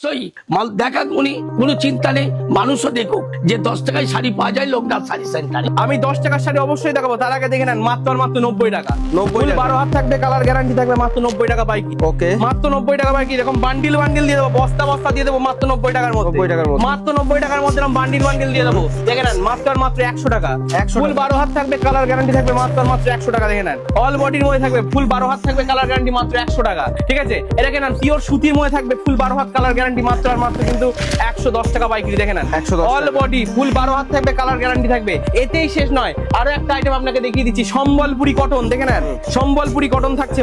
অবশ্যই মাল দেখাক উনি, কোনো চিন্তা নেই, মানুষও দেখুক যে 10 টাকায় শাড়ি পাওয়া যায় লোকনাথ শাড়ি সেন্টারে। আমি 10 টাকার শাড়ি অবশ্যই দেখাবো, তার আগে দেখে নেন মাত্র 90 টাকা। 90 টাকা। 12 হাত থাকবে, কালার গ্যারান্টি থাকবে, মাত্র 90 টাকা পাইকি। ওকে, মাত্র 90 টাকা পাইকি। এরকম বান্ডিল দিয়ে দেবো, বস্তা দিয়ে দেবো মাত্র 90 টাকার মধ্যে। 90 টাকার মধ্যে। মাত্র 90 টাকার মধ্যে এরকম বান্ডিল দিয়ে দেবো। দেখে নেন মাত্র 100 টাকা। 100 ফুল 12 হাত থাকবে, কালার গ্যারান্টি থাকবে, মাত্র 100 টাকা। দেখে নেন অল বডির মধ্যে থাকবে, ফুল 12 হাত থাকবে, কালার গ্যারান্টি মাত্র 100 টাকা। ঠিক আছে, এটা কেন পিওর সুতির মধ্যে থাকবে, ফুল 12 হাত, কালার গ্যারান্টি মাত্র কিন্তু 110 টাকা পাইকারি। দেখে নেন 110 অল বডি ফুল 12 হাত থাকবে, কালার গ্যারান্টি থাকবে। এতেই শেষ নয়, আরো একটা আইটেম আপনাকে দেখিয়ে দিচ্ছি, সম্বলপুরি কটন। দেখে নেন সম্বলপুরি কটন থাকছে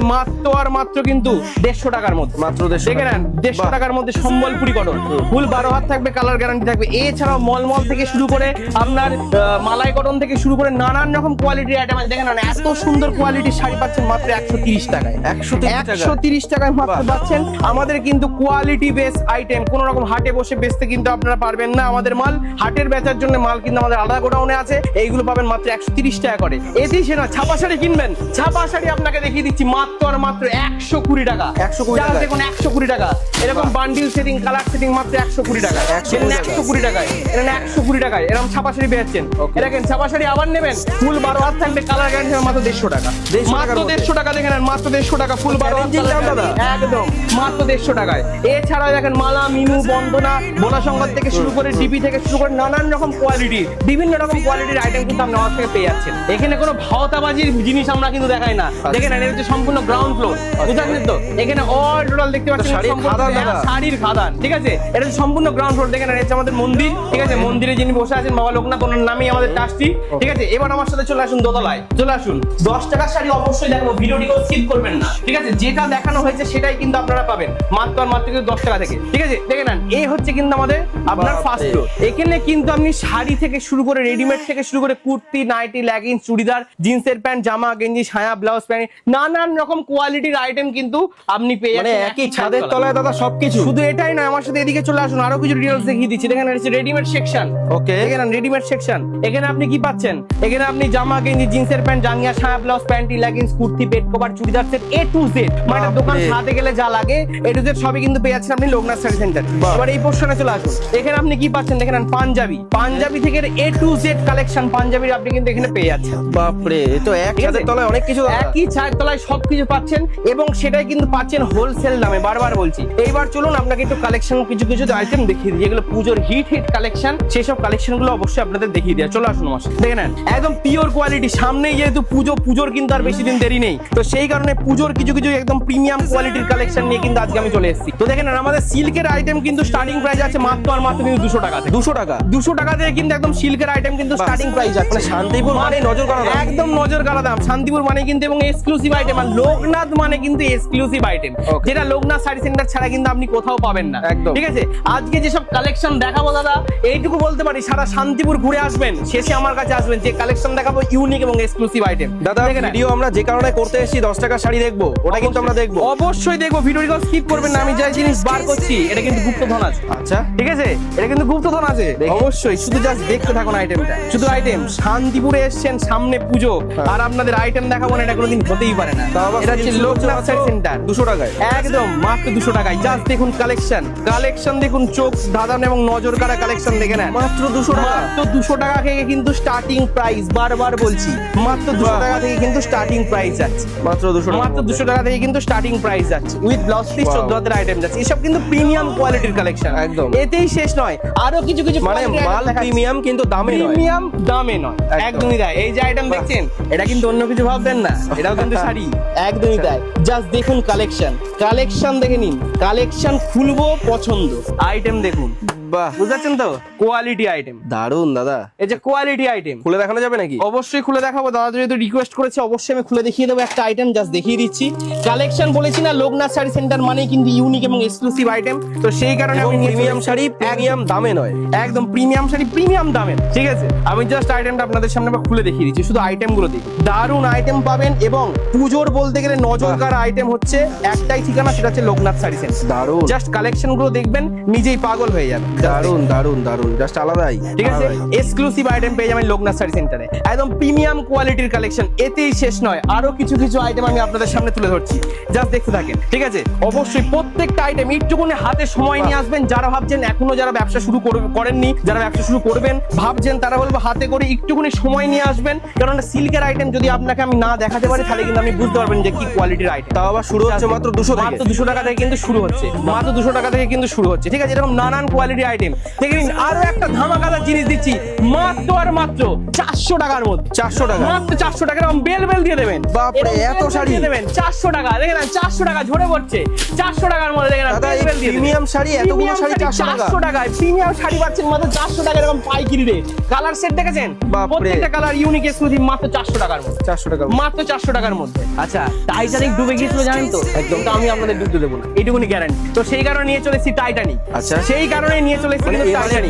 মাত্র কিন্তু 150 টাকার মধ্যে। মাত্র 150 দেখে নেন 150 টাকার মধ্যে সম্বলপুরি কটন, ফুল 12 হাত থাকবে, কালার গ্যারান্টি থাকবে। এছাড়াও মলমল থেকে শুরু করে আপনার মালাই কটন থেকে শুরু করে নানান রকম কোয়ালিটির আইটেম আছে। দেখে নেন এত সুন্দর কোয়ালিটির শাড়ি পাচ্ছেন মাত্র 130 টাকায়। 130 টাকায় মাত্র পাচ্ছেন। আমাদের কিন্তু কোয়ালিটি বেস আইটেম, কোন রকম হাটে বসে বেচতে কিন্তু আপনারা পারবেন না। আমাদের মাল হাটের বেচার জন্য মাল কিন্তু আমাদের আলাদা গোডাউনে আছে, এইগুলো পাবেন মাত্র 130 টাকা করে। এতেই সে না, ছাপা শাড়ি কিনবেন, ছাপা শাড়ি আপনাকে দেখিয়ে দিচ্ছি মাত্র 120 টাকা। 120 যা টাকা। দেখুন 120 টাকা। এরকম বান্ডিল সেটিং, কালার সেটিং মাত্র 120 টাকা। 120 টাকায়, এটা 120 টাকায় এরকম ছাপা শাড়ি পেয়েছেন। এটা দেখেন ছাপা শাড়ি আবার নেবেন, ফুল 12 হাত থাকবে, কালার গ্যারান্টি মাত্র 150 টাকা। মাত্র 150 টাকা। দেখেন মাত্র 150 টাকা, ফুল 12 হাত দাদা, একদম মাত্র 150 টাকায়। এছাড়াও দেখেন মালা, মিনু, বন্দনা, বোনা সংবাদ থেকে শুরু করে ডিবি থেকে শুরু করে নানান রকম কোয়ালিটি, বিভিন্ন রকম কোয়ালিটির আইটেম কিন্তু আপনি আমার থেকে পেয়ে যাচ্ছেন। এখানে কোনো ভাওতাবাজির জিনিস আমরা কিন্তু দেখাই না। দেখেন এটা হচ্ছে সম্পূর্ণ গ্রাউন্ড ফ্লোর, বুঝতে পারছেন তো? এখানে অল টোটাল দেখতে পাচ্ছেন শাড়ির খাদান। ঠিক আছে, এটা হচ্ছে সম্পূর্ণ গ্রাউন্ড ফ্লোর। দেখেন এটা হচ্ছে আমাদের মন্দির। ঠিক আছে, মন্দিরে যিনি বসে আছেন বাবা লোকনাথ, ওনার নামই আমাদের ট্রাস্টি। ঠিক আছে, এবার আমার সাথে চলে আসুন দোতলায়, চলে আসুন। 10 টাকার শাড়ি অবশ্যই দেখাবো, ভিডিওটি স্কিপ করবেন না। ঠিক আছে, যেটা দেখানো হয়েছে সেটাই কিন্তু আপনারা পাবেন মাত্র কিন্তু 10 টাকা থেকে। ঠিক আছে, দেখে নেন এই হচ্ছে কিন্তু আমাদের আপনার ফার্স্ট ফ্লোর। এখানে কিন্তু আপনি শাড়ি থেকে শুরু করে রেডিমেড থেকে শুরু করে কুর্তি, নাইটি, লেগিংস, চুড়িদার, জিন্সের প্যান্ট, জামা, গেঞ্জি, সায়া, ব্লাউজ, প্যান্ট, নানান রকম কোয়ালিটির আইটেম কিন্তু আপনি পেয়ে মানে যাচ্ছেন একই ছাদের তলায় দাদা সবকিছু। শুধু এটাই নয়, আমার সাথে এদিকে চলে আসুন, আরো কিছু ডিটেইলস দেখিয়ে দিচ্ছি। দেখেন এটা হচ্ছে রেডিমেড সেকশন। ওকে, এখানে রেডিমেড সেকশন। এখানে আপনি কি পাচ্ছেন? এখানে আপনি জামা, গেঞ্জি, জিন্সের প্যান্ট, জাঙ্গিয়া, সায়া, ব্লাউজ, প্যান্টি, লেগিংস, কুর্তি, পেট cover, churidar set, A to Z। মানে দোকান সাথে গেলে যা লাগে A to Z সবই কিন্তু পেয়ে যাচ্ছেন আপনি লোকনাথ শাড়ি সেন্টার। এবার এই পোর্শনে চলে আসুন। এখানে আপনি কি পাচ্ছেন? দেখেন পাঞ্জাবি থেকে A to Z কালেকশন, পাঞ্জাবির আপনি কিন্তু এখানে পেয়ে যাচ্ছেন। বাপরে, এ তো এক ছাদের তলায় অনেক কিছু দাদা। একই ছাদের তলায় সবকিছু পাচ্ছেন, এবং সেটাই কিন্তু পাচ্ছেন হোলসেল দামে। বারবার বলছি, এইবার চলুন আপনাকে একটু কালেকশন কিছু আইটেম দেখিয়ে দিই, যেগুলো পুজোর হিট কালেকশন, সেই সব কালেকশন গুলো অবশ্যই আপনাদের দেখিয়ে দেওয়া। চলে আসুন আমার সাথে। দেখে নেন একদম পিওর কোয়ালিটি। সামনেই যেহেতু পুজোর কিন্তু আর বেশি দিন দেরি নেই, তো সেই কারণে পুজোর কিছু একদম প্রিমিয়াম কোয়ালিটির কালেকশন নিয়ে কিন্তু আজকে আমি চলে এসেছি। তো দেখেন আমাদের সিল্কের আইটেম কিন্তু স্টার্টিং প্রাইস আছে মাত্র কিন্তু 200 টাকা থেকে। 200 টাকা থেকে কিন্তু একদম সিল্কের আইটেম কিন্তু স্টার্টিং প্রাইস আছে। মানে শান্তিপুর মানে নজর কাড়া দাম। একদম নজর কাড়া দাম। শান্তিপুর মানে কিন্তু এবং এক্সক্লুসিভ আইটেম, আর লোকনাথ মানে কিন্তু এক্সক্লুসিভ আইটেম, যেটা লোকনাথ শাড়ি সেন্টার ছাড়া কিন্তু আপনি কোথাও পাবেন না। একদম ঠিক আছে, আজকে যেসব কালেকশন দেখাবো দাদা, এইটুকু বলতে পারি, সারা শান্তিপুর ঘুরে আসবেন, শেষে আমার কাছে আসবেন, যে কালেকশন দেখাবো ইউনিক এবং এক্সক্লুসিভ আইটেম। দাদা ভিডিও আমরা যে কারণে করতে এসেছি 10 টাকার শাড়ি দেখবো, ওটা কিন্তু আমরা দেখবো, অবশ্যই দেখবো। ভিডিওটি স্কিপ করবেন না। আমি যে জিনিস বার করছি এটা কিন্তু গুপ্তধন আছে। আচ্ছা, ঠিক আছে, এটা কিন্তু গুপ্তধন আছে অবশ্যই। শুধু জাস্ট দেখতে থাকুন আইটেমটা, শুধু আইটেম। শান্তিপুরে এসেছেন, সামনে পুজো, আর আপনাদের আইটেম দেখাবো না, এটা কোনোদিন হতেই পারে না। এটা হচ্ছে লোকনাথ শাড়ি সেন্টার। 200 টাকায় একদম মাত্র 200 টাকায়। জাস্ট দেখুন কালেকশন দেখুন, চোখ ধাঁধানো এবং নজর কাড়া কালেকশন দেখে নেন। মাত্র 200 টাকা। মাত্র 200 টাকা থেকে কিন্তু স্টার্টিং প্রাইস, বারবার বলছি, মাত্র 200 টাকা থেকে কিন্তু স্টার্টিং প্রাইস যাচ্ছে। মাত্র 200 টাকা থেকে কিন্তু স্টার্টিং প্রাইস যাচ্ছে, উইথ ব্লাউজ পিস 14 হাতের আইটেম যাচ্ছে। এসব কিন্তু প্রিমিয়াম কোয়ালিটির কালেকশন। একদম, এতেই শেষ নয়, আরো কিছু মানে মাল প্রিমিয়াম কিন্তু দামে নয়। প্রিমিয়াম দামে নয়, একদমই তাই। এই যে আইটেম দেখছেন, এটা কিন্তু অন্য কিছু ভাববেন না, এটাও কিন্তু শাড়ি, একদমই তাই। জাস্ট দেখুন কালেকশন দেখে নিন, কালেকশন খুলবো, পছন্দ, আইটেম দেখুন। বাহ, বুঝাচ্ছেন তো? কোয়ালিটি আইটেম, দারুন দাদা। এই যে কোয়ালিটি আইটেম খুলে দেখানো যাবে নাকি? অবশ্যই খুলে দেখাবো। দাদা যেহেতু রিকোয়েস্ট করেছে, অবশ্যই আমি খুলে দেখিয়ে দেবো একটা আইটেম। জাস্ট দেখিয়ে দিচ্ছি কালেকশন। বলেছি না লোকনাথ শাড়ি সেন্টার মানে কিন্তু ইউনিক এবং এক্সক্লুসিভ আইটেম, তো সেই কারণে আমি প্রিমিয়াম শাড়ি প্রিমিয়াম দামে নয়, একদম প্রিমিয়াম শাড়ি প্রিমিয়াম দামে। ঠিক আছে, আমি জাস্ট আইটেমটা আপনাদের সামনে খুলে দেখিয়ে দিচ্ছি, শুধু আইটেম গুলো দেখি। দারুন আইটেম পাবেন, এবং পুজোর বলতে গেলে নজর কাড়া আইটেম হচ্ছে একটাই ঠিকানা, সেটা হচ্ছে লোকনাথ শাড়ি সেন্টার। দারুন। জাস্ট কালেকশন গুলো দেখবেন, নিজেই পাগল হয়ে যাবে। দারুন দারুন দারুন, জাস্ট আলাদাই। ঠিক আছে, এক্সক্লুসিভ আইটেম পেয়ে যাবেন লোকনাথ শাড়ি সেন্টারে, একদম প্রিমিয়াম কোয়ালিটির কালেকশন। এতেই শেষ নয়, আরো কিছু কিছু আইটেম আমি আপনাদের সামনে তুলে ধরছি, জাস্ট দেখতে থাকেন। ঠিক আছে, অবশ্যই প্রত্যেকটা আইটেম একটুকুনি হাতে সময় নিয়ে আসবেন। যারা ভাবছেন এখনো যারা ব্যবসা শুরু করেননি, যারা ব্যবসা শুরু করবেন ভাবছেন, তারা বলবো হাতে করে একটুকুনি সময় নিয়ে আসবেন। কারণ সিল্কের আইটেম যদি আপনাকে আমি না দেখাতে পারি তাহলে কিন্তু আপনি বুঝতে পারবেন যে কি কোয়ালিটির আইটেম। তাও আবার শুরু হচ্ছে মাত্র 200 থেকে। মাত্র 200 টাকা থেকে কিন্তু শুরু হচ্ছে, মাত্র 200 টাকা থেকে কিন্তু শুরু হচ্ছে। ঠিক আছে, এরকম নানান কোয়ালিটির আইটেম দেখে নিন। আরো একটা ধামাকাদার জিনিস দিচ্ছি মাত্র আর মাত্র 400 টাকার মধ্যে। 400 টাকা, মাত্র 400 টাকা, এরকম বেল বেল দিয়ে দেবেন। বাপরে, এরকম এত বেল বেল শাড়ি দিয়ে দেবেন 400 টাকা। দেখেন 400 টাকা ঝরে পড়ছে 400 টাকার মধ্যে। দেখেন দাদা, এই বেল বেল দিয়ে দেবেন। প্রিমিয়াম শাড়ি, এতগুলো শাড়ি 400 টাকা। 400 টাকায় প্রিমিয়াম শাড়ি পাচ্ছেন মাত্র 400 টাকা, এরকম পাইকারি রেট। কালার সেট দেখেছেন, বাপরে। প্রত্যেকটা কালার ইউনিক এক্সক্লুসিভ, মাত্র 400 টাকার মধ্যে। 400 টাকা মাত্র 400 টাকার মধ্যে। আচ্ছা, টাইটানিক ডুবে গিয়েছিল জানেন তো, একদম। তো আমি আপনাদের ডুবতে দেবো না, এইটুকুনি গ্যারান্টি। তো সেই কারণে নিয়ে চলেছি টাইটানিক। আচ্ছা। সেই কারণে নিয়ে চলেছি মানে এবারে টাইটানিক।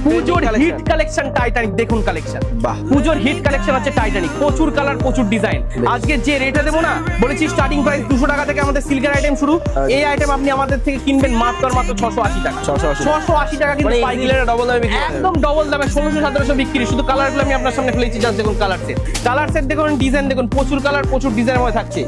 পুজোর হিট কালেকশন টাইটানিক, দেখুন কালেকশন। বাহ। পুজোর হিট কালেকশন হচ্ছে টাইটানিক, প্রচুর কালার, প্রচুর ডিজাইন। আজকে যে রেটে দেবো না, বলেছি স্টার্টিং প্রাইস 200 টাকা থেকে আমাদের সিল্কের আইটেম শুরু। এই আইটেম আপনি আমাদের থেকে কিনবেন মাত্র আর মাত্র 680 টাকা। 680 টাকা কিন্তু মানে এই পাইকারি। ডিলারে ডাবল দামে বিক্রি করে। একদম ডবল দামে 1600-1700 বিক্রি। শুধু কালারগুলো আমি আপনার সামনে ফেলেছি, জাস্ট দেখুন কালার সেট। কালার সেট দেখুন, ডিজাইন দেখুন, প্রচুর কালার, প্রচুর ডিজাইনের মধ্যে থাকছে।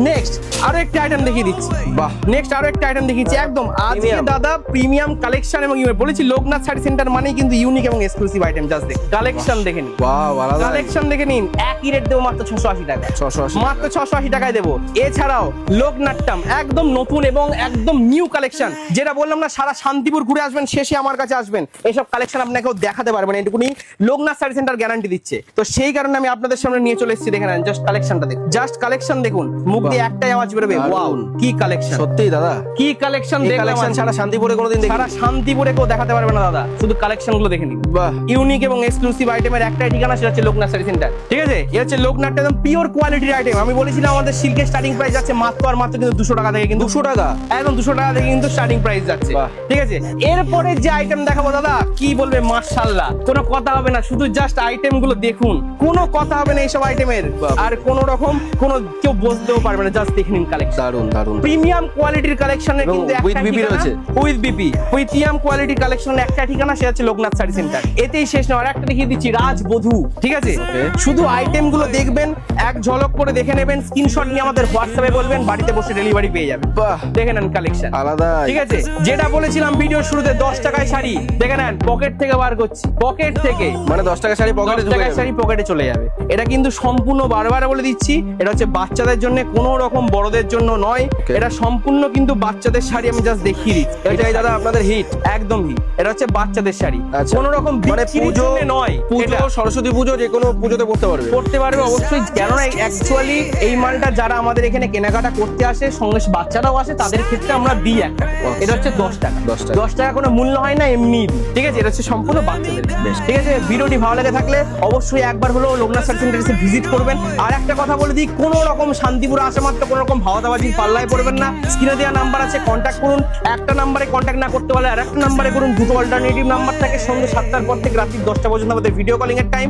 নেক্সট আরো একটা আইটেম দেখিয়ে দিচ্ছি। বাহ। নেক্সট আরো একটা আইটেম দেখিয়েছি, একদম আজকে Premium। দাদা প্রিমিয়াম কালেকশন। এবং বলেছি লোকনাথ শাড়ি সেন্টার মানেই কিন্তু ইউনিক এবং এক্সক্লুসিভ আইটেম। জাস্ট দেখুন কালেকশন দেখে নিন, ওয়াও, আলাদা। কালেকশন দেখে নিন। একই রেট দেবো মাত্র 680 টাকা। 680 মাত্র 680 টাকায় দেবো। এছাড়াও লোকনাট্যম একদম নতুন এবং একদম নিউ কালেকশন, যেটা বললাম না, সারা শান্তিপুর ঘুরে আসবেন, শেষে আমার কাছে আসবেন, এইসব কালেকশন আপনাকেও দেখাতে পারবেন। এটুকুনি লোকনাথ শাড়ি সেন্টার গ্যারান্টি দিচ্ছে। তো সেই কারণে আমি আপনাদের সামনে নিয়ে চলে এসেছি। দেখে নেন জাস্ট কালেকশনটা দেখুন, জাস্ট কালেকশন দেখুন, মুখ দিয়ে একটাই আওয়াজ বেরোবে, ওয়াও কি কালেকশন। সত্যি দাদা, কি কালেকশন এই দেখলাম কালেকশন আজকে। সারা শান্তিপুরে কোনোদিন দেখি। সারা শান্তিপুরে কেউ দেখাতে পারবে না দাদা, শুধু কালেকশন গুলো দেখে নিন। বাহ। ইউনিক এবং এক্সক্লুসিভ আইটেমের একটাই ঠিকানা, সেটা হচ্ছে লোকনাথ শাড়ি সেন্টার। ঠিক আছে, এ হচ্ছে লোকনাথ, একদম পিওর কোয়ালিটির আইটেম। আমি বলেছিলাম আমাদের সিল্কের স্টার্টিং প্রাইস যাচ্ছে মাত্র আর মাত্র কিন্তু 200 টাকা থেকে, কিন্তু 200 টাকা, একদম 200 টাকা থেকে কিন্তু স্টার্টিং প্রাইস যাচ্ছে। বাহ। ঠিক আছে, এরপরে যে আইটেম দেখাবো দাদা, কি বলবে, মাশাআল্লাহ, কোনো কথা হবে না, শুধু জাস্ট আইটেম গুলো দেখুন, কোনো কথা হবে না এইসব আইটেমের। আর কোনো রকম কোনো কেউ বসতেও পারবে না, জাস্ট দেখে নিন কালেকশন। দারুন দারুন। প্রিমিয়াম কোয়ালিটির কালেকশনের এবং কিন্তু with BP রয়েছে। উইথ বিপি, প্রিমিয়াম কোয়ালিটির কালেকশনের একটা ঠিকানা, সেটা হচ্ছে লোকনাথ শাড়ি সেন্টার। এতেই শেষ নয়, আর একটা দেখিয়ে দিচ্ছি, রাজবধূ। ঠিক আছে, Okay. শুধু আইটেম গুলো দেখবেন, এক ঝলক করে দেখে নেবেন, স্ক্রিনশট নিয়ে আমাদের হোয়াটসঅ্যাপে বলবেন, বাড়িতে বসে ডেলিভারি পেয়ে যাবেন। বাহ। দেখে নেন কালেকশন, আলাদা। ঠিক আছে। যেটা বলেছিলাম ভিডিওর শুরুতে, 10 টাকায় শাড়ি, দেখে নেন পকেট থেকে বার করছি, পকেট থেকে। মানে 10 টাকা শাড়ি পকেটে 10 ঢুকে টাকার যাবে। শাড়ি পকেটে চলে যাবে। এটা কিন্তু সম্পূর্ণ, বারবার বলে দিচ্ছি, এটা হচ্ছে বাচ্চাদের জন্য, কোনো রকম বড়দের জন্য নয়। Okay. এটা সম্পূর্ণ কিন্তু বাচ্চাদের শাড়ি, আমি জাস্ট দেখিয়ে দিচ্ছি। এটাই দাদা আপনাদের হিট। একদম হিট। এটা হচ্ছে বাচ্চাদের শাড়ি, আচ্ছা। কোনো রকম মানে বিক্রির পুজো জন্য নয়। পুজো, এটা সরস্বতী পুজো, যে কোনো পুজোতে পড়তে পারবে। করতে পারবে অবশ্যই, কেননা অ্যাকচুয়ালি এই মালটা যারা আমাদের এখানে কেনাকাটা করতে আসে, সঙ্গে বাচ্চারাও আসে, তাদের ক্ষেত্রে আমরা দিই একটা। এটা হচ্ছে 10 টাকা। 10 টাকা। 10 টাকা কোনো মূল্য হয় না, এমনি। ঠিক আছে, এটা হচ্ছে সম্পূর্ণ বাচ্চাদের। বেশ। ঠিক আছে, ভিডিওটি ভালো লেগে থাকলে অবশ্যই একবার হলেও লোকনাথ শাড়ি সেন্টারে এসে ভিজিট করবেন। আর একটা কথা বলে দিই, কোনো রকম শান্তিপুরে আসা মাত্র কোনো রকম ভাওতাবাজির পাল্লায় পড়বেন না। স্ক্রিনে দেওয়া নাম্বার আছে, কন্ট্যাক্ট করুন। একটা নাম্বারে কন্ট্যাক্ট না করতে পারলে আর একটা নাম্বারে করুন। দুটো অল্টারনেটিভ নাম্বার থাকে, সন্ধ্যে 7টার পর থেকে রাত্রি 10টা পর্যন্ত আমাদের ভিডিও কলিং এর টাইম।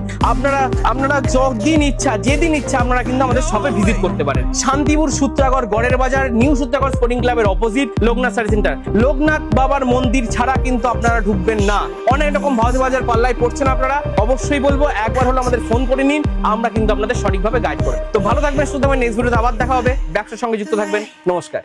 আপনারা যতদিন ইচ্ছা, যেদিন ইচ্ছা, আপনারা কিন্তু আমাদের শপে ভিজিট করতে পারেন। শান্তিপুর সূত্রাগড় গড়ের বাজার, নিউ সূত্রাগড় স্পোর্টিং ক্লাবের অপোজিট লোকনাথ শাড়ি সেন্টার। লোকনাথ বাবার মন্দির ছাড়া কিন্তু আপনারা ঢুকবেন না। অনেক রকম ভাওতাবাজার পাল্লায় পড়ছেন আপনারা, অবশ্যই বলবো একবার হলো আমাদের ফোন করে নিন, আমরা কিন্তু আপনাদের সঠিকভাবে গাইড করব। তো ভালো থাকবেন, শুধু আমার নেক্সট ভিডিওতে আবার দেখা হবে। ব্যবসার সঙ্গে যুক্ত থাকবেন। নমস্কার।